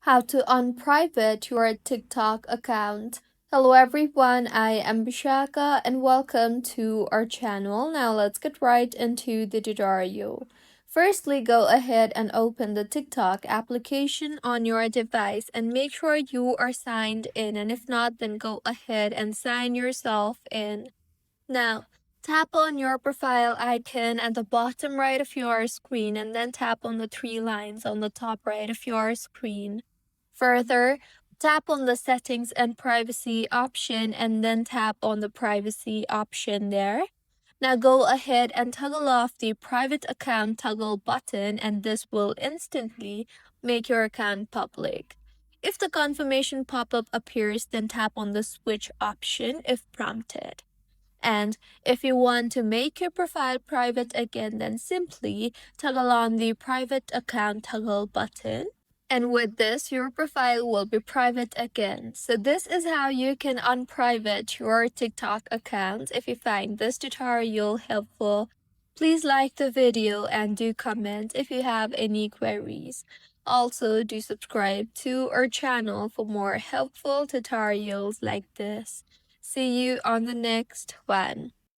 How to unprivate your TikTok account. Hello everyone, I am Bishaka and welcome to our channel. Now let's get right into the tutorial. Firstly, go ahead and open the TikTok application on your device and make sure you are signed in, and if not, then go ahead and sign yourself in. Now, tap on your profile icon at the bottom right of your screen and then tap on the three lines on the top right of your screen. Further, tap on the settings and privacy option and then tap on the privacy option there. Now go ahead and toggle off the private account toggle button, and this will instantly make your account public. If the confirmation pop-up appears, then tap on the switch option if prompted. And if you want to make your profile private again, then simply toggle on the private account toggle button. And with this, your profile will be private again. So this is how you can unprivate your TikTok account. If you find this tutorial helpful, please like the video and do comment if you have any queries. Also, do subscribe to our channel for more helpful tutorials like this. See you on the next one.